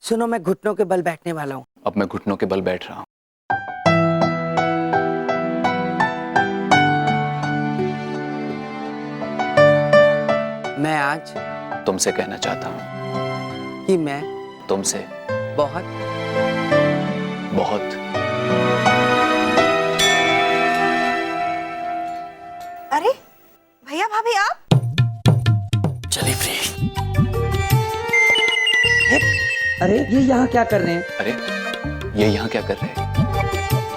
सुनो, मैं घुटनों के बल बैठने वाला हूँ। अब मैं घुटनों के बल बैठ रहा हूँ। मैं आज तुमसे कहना चाहता हूँ कि मैं तुमसे बहुत बहुत। अरे भैया भाभी आप चली फ्री। अरे ये यहाँ क्या कर रहे हैं? अरे ये यहाँ क्या कर रहे हैं?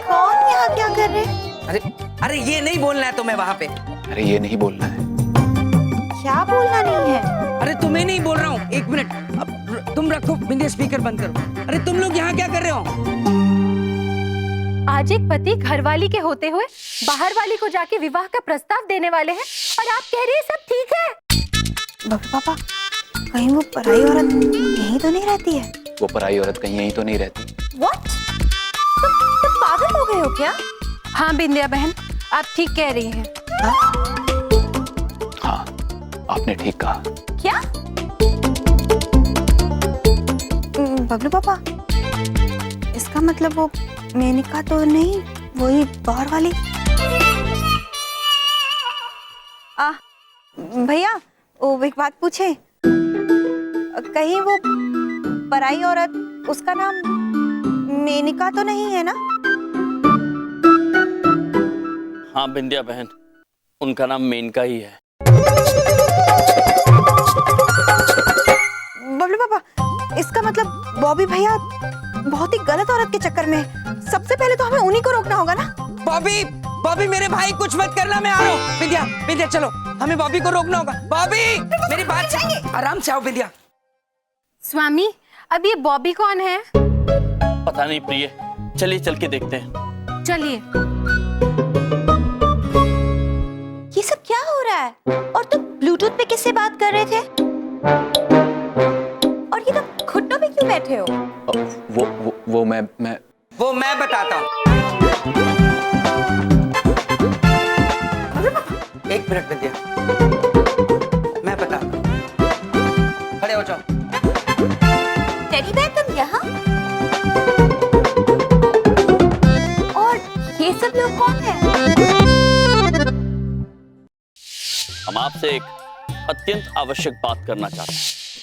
कौन यहाँ क्या कर रहे हैं? अरे अरे ये नहीं बोलना है तुम्हें वहाँ पे। अरे ये नहीं बोलना है। क्या बोलना नहीं है? अरे तुम्हें नहीं बोल रहा हूँ, एक मिनट। अब तुम रखो बिंदी, स्पीकर बंद करो। अरे तुम लोग यहाँ क्या कर रहे हो? आज एक पति घरवाली के होते हुए बाहर वाली को जाके विवाह का प्रस्ताव देने वाले हैं और आप कह रही हैं सब ठीक है। बबलू पापा, कहीं वो पराई औरत यहीं तो नहीं रहती है? वो पराई औरत कहीं यहीं तो नहीं रहती। What? तुम पागल हो गए हो क्या? हाँ बिंदिया बहन, आप ठीक कह रही हैं। हाँ, आपने ठीक कहा। क्या? बबलू पापा, इसका मतलब वो मेनिका तो नहीं, वही बाहर वाली। भैया, वो एक बात पूछे, कहीं वो पराई औरत, उसका नाम मेनिका तो नहीं है ना? हाँ बिंदिया बहन, उनका नाम मेनका ही है। बबलू पापा, इसका मतलब बॉबी भैया बहुत ही गलत औरत के चक्कर में है। सबसे पहले तो हमें उन्हीं को रोकना होगा ना। बॉबी, बॉबी मेरे भाई कुछ मत करना, मैं आ रहा हूँ। बिंदिया, बिंदिया चलो, हमें बॉबी को रोकना होगा। बॉबी मेरी बात सुन, आराम से आओ बिंदिया। स्वामी, अब ये बॉबी कौन है? पता नहीं प्रिय, चलिए चल के देखते हैं। चलिए। ये सब क्या हो रहा है? और तुम ब्लूटूथ पे किससे बात कर रहे थे? और ये तुम घुटनों पे क्यों बैठे हो? वो मैं वो मैं बताता हूँ। एक मिनट बिंदिया, मैं बताता हूँ। खड़े हो जाओ। टेडी बेयर, तुम यहाँ? और ये सब लोग कौन हैं? हम आपसे एक अत्यंत आवश्यक बात करना चाहते हैं।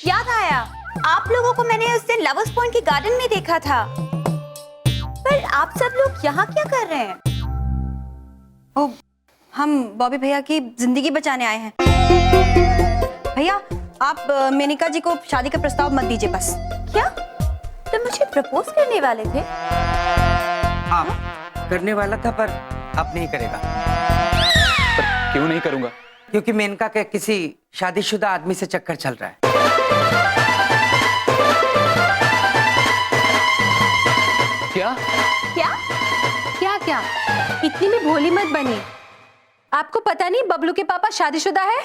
याद आया, आप लोगों को मैंने उस दिन लवर्स पॉइंट के गार्डन में देखा था। पर आप सब लोग यहाँ क्या कर रहे हैं? ओ, हम बॉबी भैया की जिंदगी बचाने आए हैं। भैया, आप मेनिका जी को शादी का प्रस्ताव मत दीजिए बस। क्या? तुम मुझे प्रपोज करने वाले थे? हाँ, करने वाला था पर अब नहीं करेगा। पर क्यों नहीं करूंगा? क्योंकि मेनका के किसी शादीशुदा आदमी से चक्कर चल रहा है। क्या? क्या? क्या क्या? इतनी भी भोली मत बनी। आपको पता नहीं बबलू के पापा शादीशुदा है?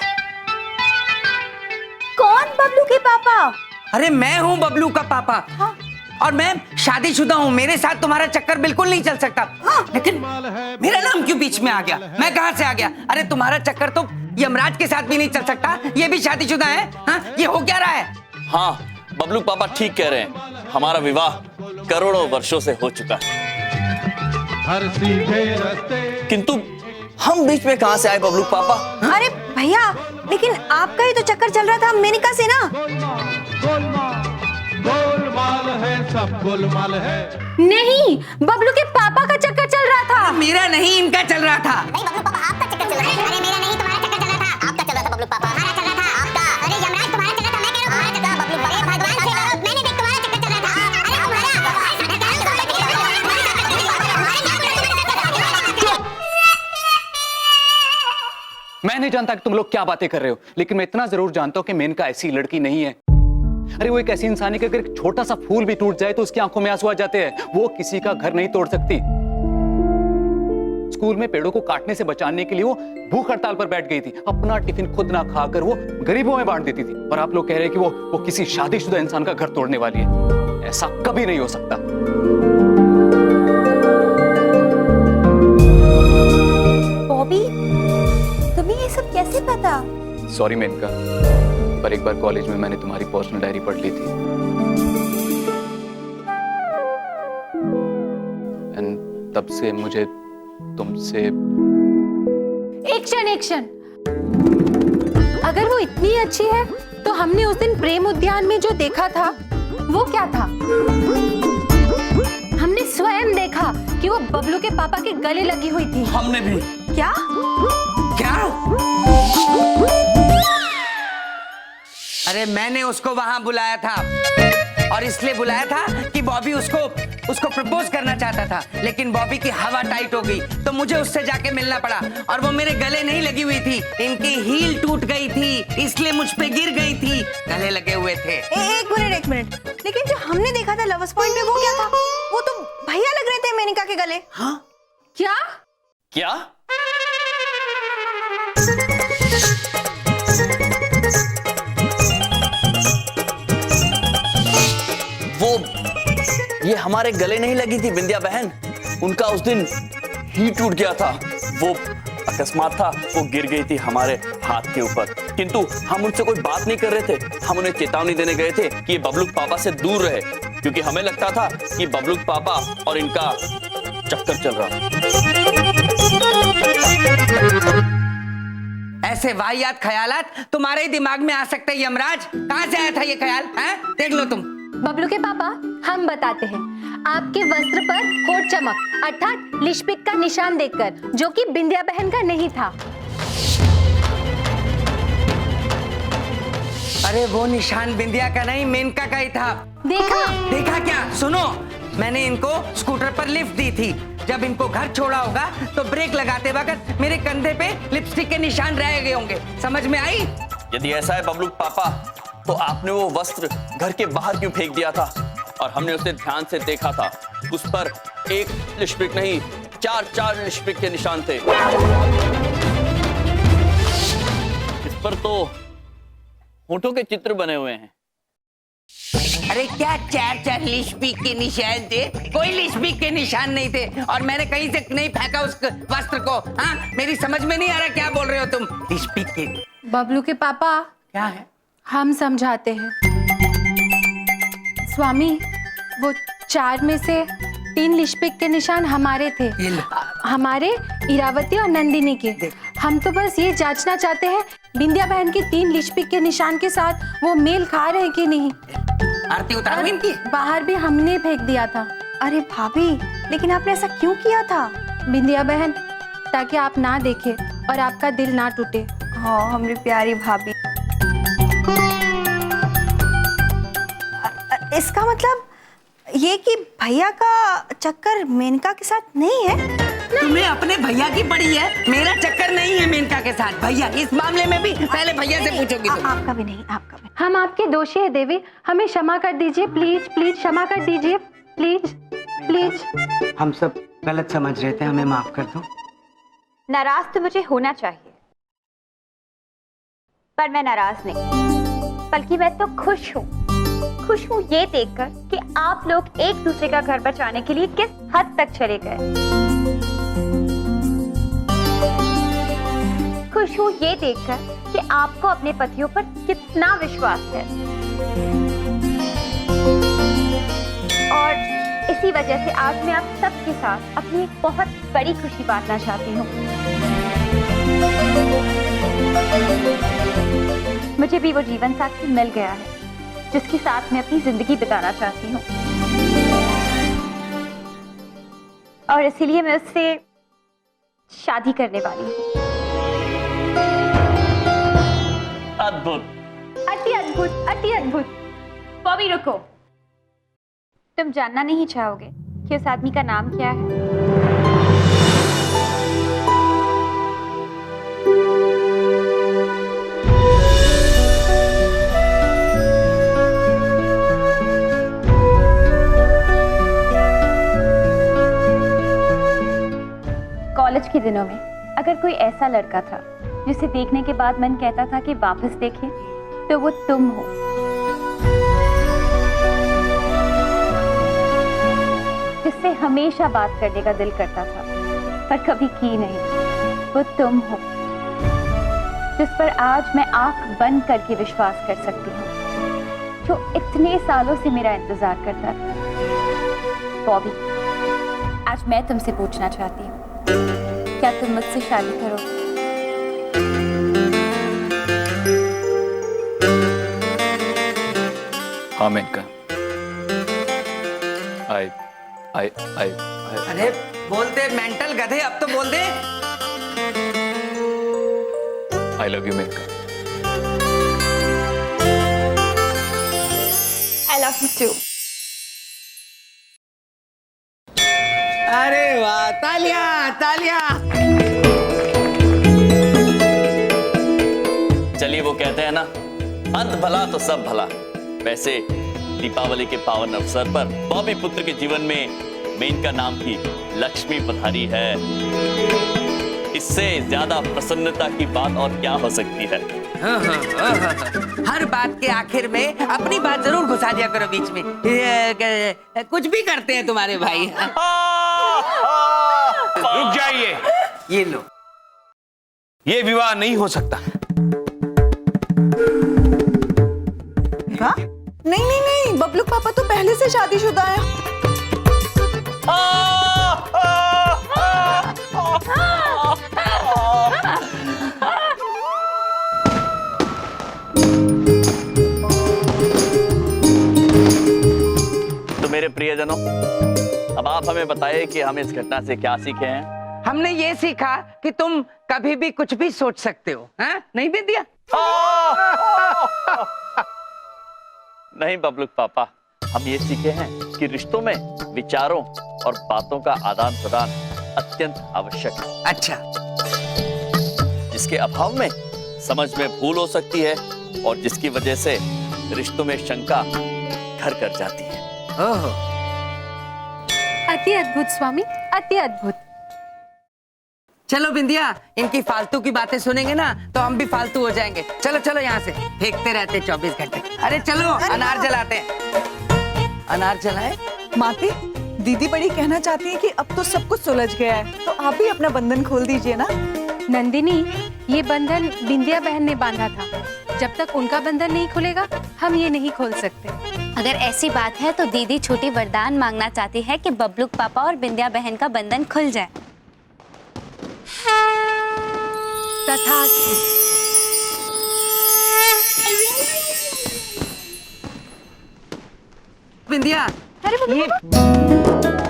कौन बबलू के पापा? अरे मैं हूँ बबलू का पापा। हाँ। और मैं शादीशुदा हूँ, मेरे साथ तुम्हारा चक्कर बिल्कुल नहीं चल सकता। हाँ। लेकिन मेरा नाम क्यों बीच में आ गया? मैं कहाँ से आ गया? अरे तुम्हारा चक्कर तो यमराज के साथ भी नहीं चल सकता, ये भी शादीशुदा है। हाँ, ये हो क्या रहा है? हाँ, बबलू पापा ठीक कह रहे हैं। हमारा विवाह करोड़ों वर्षों से हो चुका है। किंतु हम बीच में कहां से आए बबलू पापा? अरे भैया, लेकिन आपका ही तो चक्कर चल रहा था मेनिका से ना। गोलमाल है, सब गोलमाल है। नहीं, बबलू के पापा का चक्कर चल रहा था। मेरा नहीं, इनका चल रहा था। नहीं बबलू पापा, आपका चक्कर चल रहा है। अरे मेरा नहीं, तुम्हारा चक्कर चल रहा था। आपका चल रहा था बबलू पापा। हमारा चल रहा था। आपका। अरे यमराज तुम्हारा चल रहा था। मैं कह रहा हूं तुम्हारा चल रहा था बबलू पापा। भगवान से मैंने देख तुम्हारा चक्कर चल रहा था। अरे मैं नहीं जानता कि तुम लोग क्या बातें कर रहे हो, लेकिन मैं इतना जरूर जानता हूं कि मेनका ऐसी लड़की नहीं है। अरे वो एक ऐसी इंसान है कि अगर एक छोटा सा फूल भी टूट जाए तो उसकी आंखों में आंसू आ जाते हैं। वो किसी का घर नहीं तोड़ सकती। स्कूल में पेड़ों को काटने से बचाने के लिए वो भूख हड़ताल पर बैठ गई थी। अपना टिफिन खुद ना खाकर वो गरीबों में बांट देती थी। और आप लोग कह रहे हैं कि वो किसी शादीशुदा इंसान का घर तोड़ने वाली है। ऐसा कभी नहीं हो सकता। बॉबी, तुम्हें ये सब कैसे पता? सॉरी मेनका, पर एक बार कॉलेज में मैंने तुम्हारी पर्सनल डायरी पढ़ ली थी। तब से मुझे तुमसे एक क्षण, अगर वो इतनी अच्छी है तो हमने उस दिन प्रेम उद्यान में जो देखा था वो क्या था? हमने स्वयं देखा कि वो बबलू के पापा के गले लगी हुई थी। हमने भी। क्या? क्या? अरे मैंने उसको वहां बुलाया था और इसलिए बुलाया था कि बॉबी उसको प्रपोज करना चाहता था, लेकिन बॉबी की हवा टाइट हो गई तो मुझे उससे जाके मिलना पड़ा और वो मेरे गले नहीं लगी हुई थी, इनकी हील टूट गई थी इसलिए मुझ पे गिर गई थी, गले लगे हुए थे। एक मिनट, लेकिन जो हमने देखा था लवर्स पॉइंट पे वो क्या था? वो तो भैया लग रहे थे मेनका के गले। हाँ? क्या? क्या? ये हमारे गले नहीं लगी थी बिंदिया बहन, उनका उस दिन ही टूट गया था, वो अकस्मात था, वो गिर गई थी हमारे हाथ के ऊपर, किंतु हम उनसे कोई बात नहीं कर रहे थे, हम उन्हें चेतावनी देने गए थे कि ये बबलू पापा से दूर रहे, क्योंकि हमें लगता था कि बबलू पापा और इनका चक्कर चल रहा। ऐसे वाहियात ख्यालात तुम्हारे ही दिमाग में आ सकते हैं यमराज, कहां से आया था ये ख्याल? देख लो तुम। बबलू के पापा, हम बताते हैं, आपके वस्त्र पर होठ चमक अर्थात लिपस्टिक का निशान देखकर, जो कि बिंदिया बहन का नहीं था। अरे वो निशान बिंदिया का नहीं, मेनका का ही था। देखा क्या? सुनो, मैंने इनको स्कूटर पर लिफ्ट दी थी, जब इनको घर छोड़ा होगा तो ब्रेक लगाते वक्त मेरे कंधे पे लिपस्टिक के निशान रह गए होंगे, समझ में आई? यदि ऐसा है बबलू पापा, तो आपने वो वस्त्र घर के बाहर क्यों फेंक दिया था? और हमने उसे ध्यान से देखा था, उस पर एक लिपस्टिक नहीं, चार लिपस्टिक के निशान थे। इस पर तो होठों के चित्र बने हुए हैं। अरे क्या चार लिपस्टिक के निशान थे? कोई लिपस्टिक के निशान नहीं थे और मैंने कहीं से नहीं फेंका उस वस्त्र को। हाँ, मेरी समझ में नहीं आ रहा क्या बोल रहे हो तुम? लिपस्टिक के? बबलू के पापा, क्या है? हम समझाते हैं। स्वामी, वो 4 में से 3 लिपस्टिक के निशान हमारे थे, हमारे, इरावती और नंदिनी के। हम तो बस ये जांचना चाहते हैं बिंदिया बहन की 3 लिपस्टिक के निशान के साथ वो मेल खा रहे हैं कि नहीं। आरती उतारो इनकी। बाहर भी हमने फेंक दिया था। अरे भाभी, लेकिन आपने ऐसा क्यों किया था? बिंदिया बहन, ताकि आप ना देखें और आपका दिल ना टूटे। हाँ, हमारी प्यारी भाभी। इसका मतलब ये कि भैया का चक्कर मेनका के साथ नहीं है? तुम्हें अपने भैया की पड़ी है, मेरा चक्कर नहीं है मेनका के साथ। भैया, इस मामले में भी पहले भैया से पूछोगी तुम। आपका भी नहीं, आपका भी। हम आपके दोषी है देवी, हमें क्षमा कर दीजिए, प्लीज प्लीज क्षमा कर दीजिए, प्लीज प्लीज। हम सब गलत समझ रहे थे, हमें माफ कर दो। नाराज तो मुझे होना चाहिए, पर मैं नाराज नहीं, बल्कि मैं तो खुश हूँ ये देखकर कि आप लोग एक दूसरे का घर बचाने के लिए किस हद तक चले गए। खुश हूँ ये देखकर कि आपको अपने पतियों पर कितना विश्वास है, और इसी वजह से आज मैं आप सबके साथ अपनी एक बहुत बड़ी खुशी बांटना चाहती हूँ। मुझे भी वो जीवन साथी मिल गया है जिसके साथ मैं अपनी जिंदगी बिताना चाहती हूँ, और इसीलिए मैं उससे शादी करने वाली हूँ। अद्भुत, अति अद्भुत, अति अद्भुत। बॉबी रुको, तुम जानना नहीं चाहोगे कि उस आदमी का नाम क्या है? कॉलेज के दिनों में अगर कोई ऐसा लड़का था जिसे देखने के बाद मन कहता था कि वापस देखें, तो वो तुम हो। जिससे हमेशा बात करने का दिल करता था पर कभी की नहीं, वो तुम हो। जिस पर आज मैं आंख बंद करके विश्वास कर सकती हूँ, जो इतने सालों से मेरा इंतजार करता था। बॉबी, आज आज मैं तुमसे पूछना चाहती हूँ, क्या तुम मुझसे शादी करोगे? हाँ मेनका, आई अरे बोल दे मेंटल गधे, अब तो बोल दे। I love you Menaka. I love you too. अरे वाह, तालियां तालियां। चलिए, वो कहते हैं ना, अंत भला तो सब भला। वैसे दीपावली के पावन अवसर पर बॉबी पुत्र के जीवन में मेनका नाम की लक्ष्मी पधारी है। इससे ज्यादा प्रसन्नता की बात और क्या हो सकती है। हर बात के आखिर में अपनी बात जरूर घुसा दिया करो बीच में। कुछ भी करते हैं तुम्हारे भाई। रुक जाइए, ये लो। ये विवाह नहीं हो सकता। नहीं नहीं नहीं, बबलू पापा तो पहले से शादीशुदा है। तो मेरे प्रियजनों, अब आप हमें बताइए कि हम इस घटना से क्या सीखे हैं। हमने ये सीखा कि तुम कभी भी कुछ भी सोच सकते हो, हाँ? नहीं विद्या? नहीं बबलूक पापा, हम ये सीखे हैं कि रिश्तों में विचारों और बातों का आदान प्रदान अत्यंत आवश्यक है। अच्छा। जिसके अभाव में समझ में भूल हो सकती है और जिसकी वजह से रिश्तों में शंका घर कर जाती है। ओहो। अति अद्भुत स्वामी, अति अद्भुत। चलो बिंदिया, इनकी फालतू की बातें सुनेंगे ना तो हम भी फालतू हो जाएंगे। चलो चलो, यहाँ से फेंकते रहते 24 घंटे। अरे चलो, अनार जलाते हैं। अनार जलाए। माते, दीदी बड़ी कहना चाहती है कि अब तो सब कुछ सुलझ गया है, तो आप भी अपना बंधन खोल दीजिए ना। नंदिनी, ये बंधन बिंदिया बहन ने बांधा था। जब तक उनका बंधन नहीं खुलेगा, हम ये नहीं खोल सकते। अगर ऐसी बात है तो दीदी छोटी वरदान मांगना चाहती है कि बबलूक पापा और बिंदिया बहन का बंधन खुल जाए। तथास्तु। बिंदिया,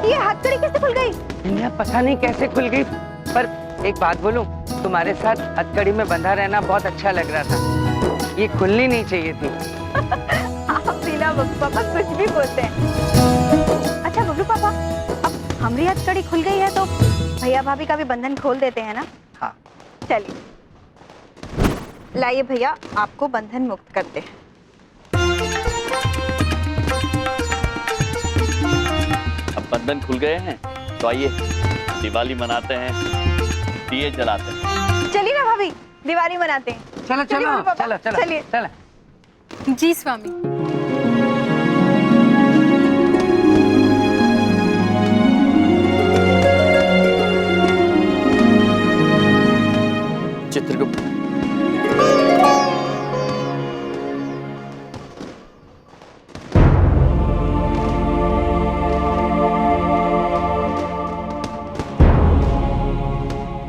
ये हथकड़ी कैसे खुल गई? बिंदिया पता नहीं कैसे खुल गई, पर एक बात बोलूं, तुम्हारे साथ हथकड़ी में बंधा रहना बहुत अच्छा लग रहा था। ये खुलनी नहीं चाहिए थी। आप बिना बबलू पापा कुछ भी बोलते हैं। अच्छा बबलू पापा, अब हमारी हथकड़ी खुल गई है तो भैया भाभी का भी बंधन खोल देते हैं ना? हाँ। चलिए, लाइए भैया, आपको बंधन मुक्त करते हैं। अब बंधन खुल गए हैं तो आइए दिवाली मनाते हैं, दिए जलाते हैं। चलिए ना भाभी, दिवाली मनाते हैं। चलो चलिए चलो बबलू पापा, चलो चलो चलिए। चलो। जी स्वामी। चित्रगुप्त,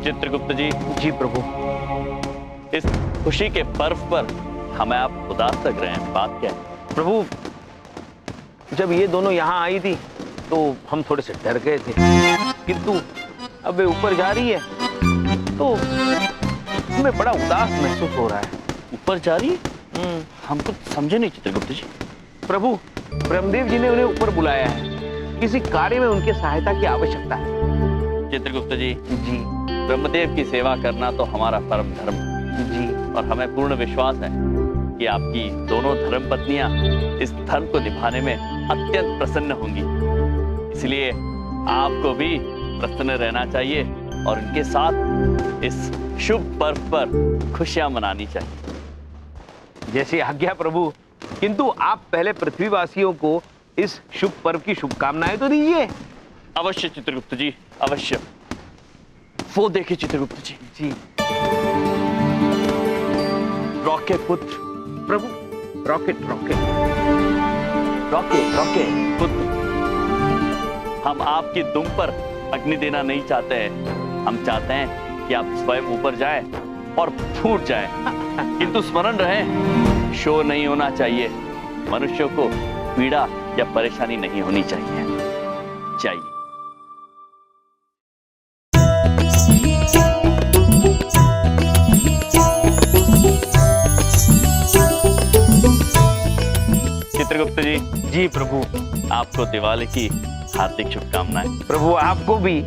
चित्रगुप्त जी। जी प्रभु। इस खुशी के पर्व पर हमें आप उदास लग रहे हैं, बात क्या है? प्रभु, जब ये दोनों यहाँ आई थी तो हम थोड़े से डर गए थे, किंतु अब वे ऊपर जा रही है तो हमें बड़ा उदास महसूस हो रहा है। ऊपर जा रही है? हम कुछ समझे नहीं चित्रगुप्त जी। प्रभु, ब्रह्मदेव जी ने उन्हें ऊपर बुलाया है, किसी कार्य में उनकी सहायता की आवश्यकता है। चित्रगुप्त जी, जी ब्रह्मदेव की सेवा करना तो हमारा परम धर्म है जी। और हमें पूर्ण विश्वास है कि आपकी दोनों धर्मपत्नियां इस धर्म को निभाने में अत्यंत प्रसन्न होंगी। इसलिए आपको भी प्रसन्न रहना चाहिए और इनके साथ इस शुभ पर्व पर खुशियां मनानी चाहिए। जैसी आज्ञा प्रभु, किंतु आप पहले पृथ्वीवासियों को इस शुभ पर्व की शुभकामनाएं तो दीजिए। अवश्य चित्रगुप्त जी, अवश्य। वो देखिए चित्रगुप्त जी। जी रॉकेट पुत्र। प्रभु, रॉकेट रॉकेट रॉकेट रॉकेट पुत्र, हम आपकी दुम पर अग्नि देना नहीं चाहते हैं। हम चाहते हैं कि आप स्वयं ऊपर जाएं और फूट जाएं। किंतु स्मरण रहे, शोर नहीं होना चाहिए। मनुष्यों को पीड़ा या परेशानी नहीं होनी चाहिए। चित्रगुप्त जी। जी प्रभु। आपको दिवाली की हार्दिक शुभकामनाएं। प्रभु आपको भी।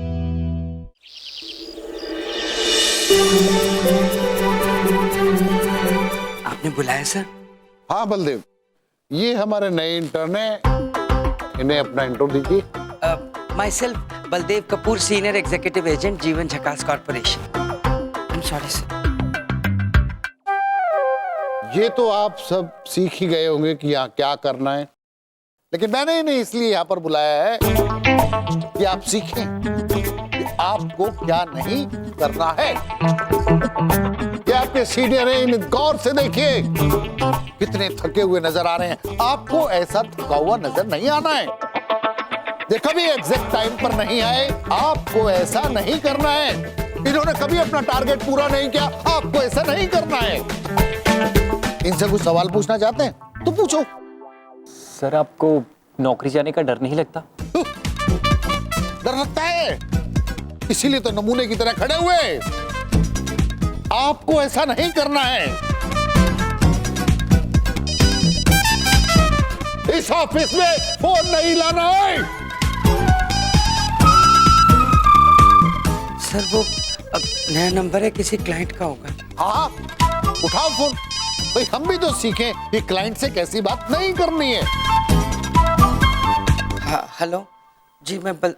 आपने बुलाया सर? हाँ बलदेव, ये हमारे नए इंटर्न हैं, इन्हें अपना इंट्रो दीजिए। My self Baldev Kapoor, senior executive agent, जीवन झकास corporation. I am sorry sir. ये तो आप सब सीख ही गए होंगे कि यहाँ क्या करना है, लेकिन मैंने इन्हें इसलिए यहाँ पर बुलाया है कि आप सीखें कि आपको क्या नहीं करना है। ये आपके सीनियर हैं, इन्हें गौर से देखिए, कितने थके हुए नजर आ रहे हैं। आपको ऐसा थका हुआ नजर नहीं आना है। ये कभी एग्जैक्ट टाइम पर नहीं आए, आपको ऐसा नहीं करना है। इन्होंने कभी अपना टारगेट पूरा नहीं किया, आपको ऐसा नहीं करना है। इनसे कुछ सवाल पूछना चाहते हैं तो पूछो। सर आपको नौकरी जाने का डर नहीं लगता? डर लगता है, इसीलिए तो नमूने की तरह खड़े हुए। आपको ऐसा नहीं करना है। इस ऑफिस में फोन नहीं लाना है। सर वो अब नया नंबर है, किसी क्लाइंट का होगा। हाँ, उठाओ फोन। भाई हम भी तो सीखें कि क्लाइंट से कैसी बात नहीं करनी है। हाँ हेलो जी, मैं क्या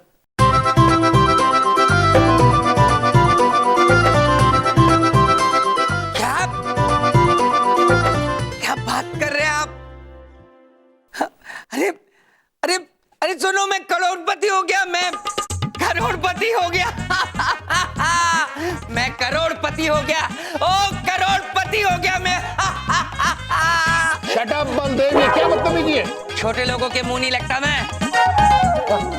बात कर रहे हैं आप? अरे अरे अरे सुनो, मैं करोड़पति हो गया, मैं करोड़पति हो गया। मैं करोड़पति हो गया, ओ करोड़पति हो गया मैं। शट अप बलदेव, ये क्या बदतमीजी है? छोटे लोगों के मुंह नहीं लगता मैं।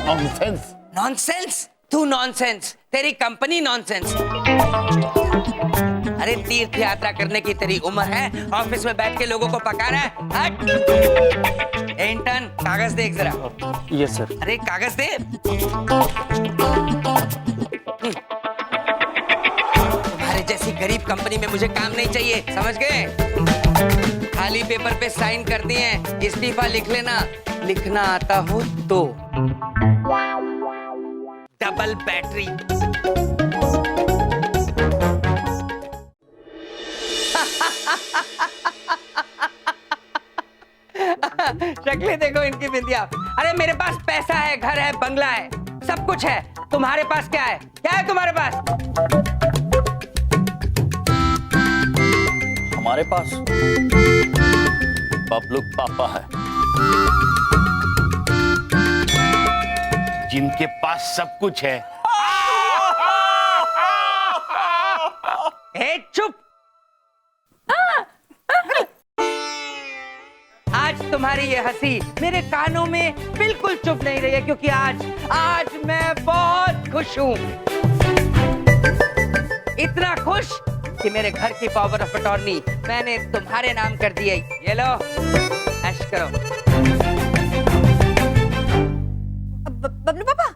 नॉनसेंस। नॉनसेंस? तू नॉनसेंस, तेरी कंपनी नॉनसेंस। अरे तीर्थ यात्रा करने की तेरी उम्र है, ऑफिस में बैठ के लोगों को पका रहा है। हट। इंटर्न कागज दे एक जरा। Yes sir. अरे कागज दे। तुम्हारे जैसी गरीब कंपनी में मुझे काम नहीं चाहिए, समझ गए? खाली पेपर पे साइन कर दिए, इस्तीफा लिख लेना। लिखना आता हो तो। Double battery. शक्लें देखो इनकी बिंदिया। अरे मेरे पास पैसा है, घर है, बंगला है, सब कुछ है। तुम्हारे पास क्या है? क्या है तुम्हारे पास? हमारे पास बबलू पापा है, जिनके पास सब कुछ है। ए चुप। आज तुम्हारी ये हंसी मेरे कानों में बिल्कुल चुप नहीं रही है, क्योंकि आज मैं बहुत खुश हूं। इतना खुश कि मेरे घर की पावर ऑफ अटॉर्नी मैंने तुम्हारे नाम कर दी है। ये लो, ऐश करो। बबलू पापा,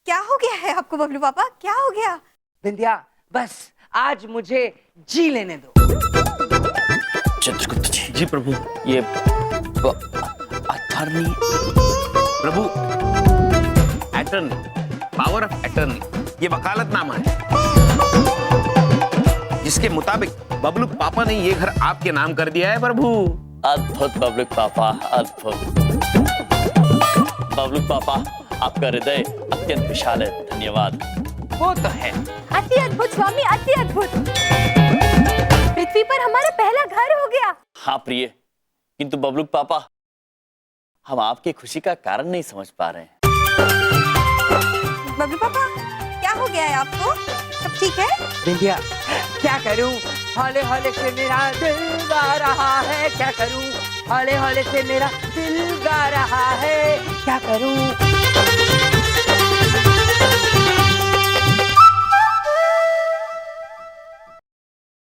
क्या हो गया है आपको? बबलू पापा क्या हो गया? बिंदिया, बस आज मुझे जी लेने दो। चित्रगुप्त जी। जी प्रभु। ये attorney Prabhu, attorney, power of attorney, ये वकालतनामा है, जिसके मुताबिक बबलू पापा ने ये घर आपके नाम कर दिया है प्रभु। अद्भुत बबलू पापा, अद्भुत। बबलू पापा, आपका हृदय अत्यंत विशाल है, धन्यवाद। वो तो है। अति अद्भुत स्वामी, अति अद्भुत। पृथ्वी पर हमारा पहला घर हो गया। हाँ प्रिय, किंतु बबलू पापा, हम आपकी खुशी का कारण नहीं समझ पा रहे हैं। बबलू पापा क्या हो गया है आपको? सब ठीक है? बिंदिया, क्या करूं? हौले हौले से मेरा दिल गा रहा है। क्या करूं? हौले हौले से मेरा दिल गा रहा है। क्या करूं?